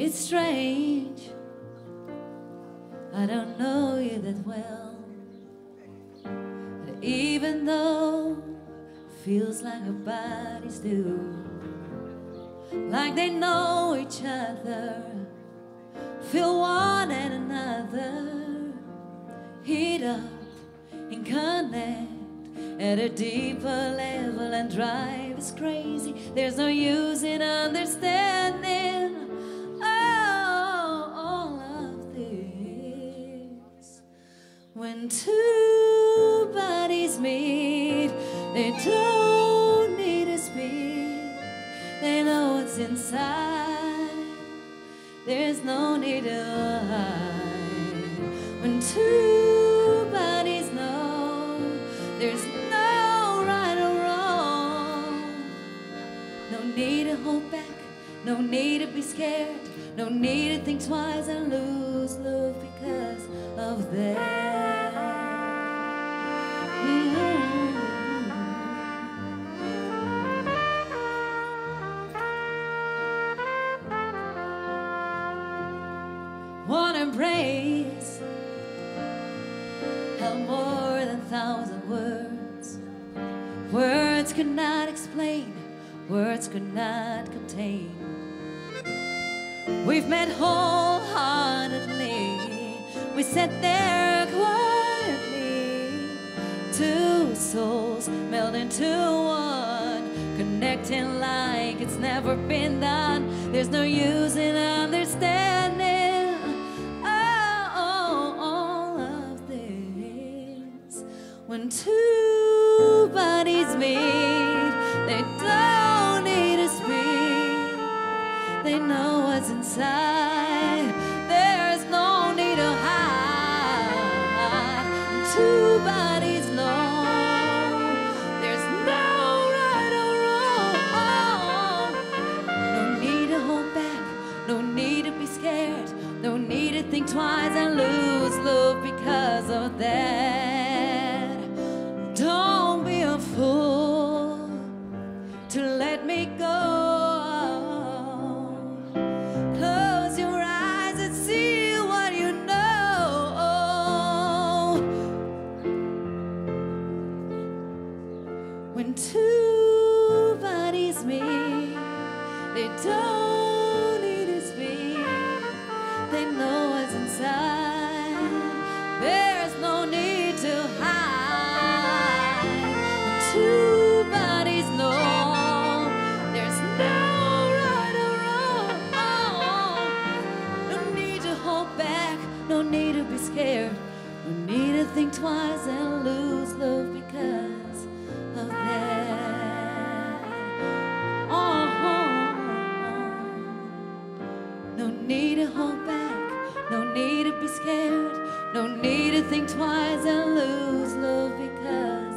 It's strange, I don't know you that well, but even though it feels like our bodies do, like they know each other, feel one and another, heat up and connect at a deeper level, and drive us crazy. There's no use in understanding all of this. When two bodies meet, they don't need to speak, they know what's inside, there's no need to hide. When two bodies know, there's no right or wrong, no need to hold back, no need to be scared, no need to think twice and lose love because of that. One embrace held more than 1,000 words. Words could not explain, words could not contain. We've met wholeheartedly, we sat there quietly, two souls meld into one, connecting like it's never been done. There's no use in understanding all of this. When two bodies meet, they don't need to speak, they know what's inside, there's no need to hide. When two bodies know, there's no right or wrong, no need to hold back, no need to be scared, no need to think twice and lose love because of that. Don't be a fool to let me go. Close your eyes and see what you know. When two bodies meet, they don't need to speak, they know what's inside, there's no need to hide. When two bodies know, there's no right or wrong, no need to hold back, no need to be scared, no need to think twice and lose love because of that. No need to hold back, no need to be scared, no need to think twice and lose love because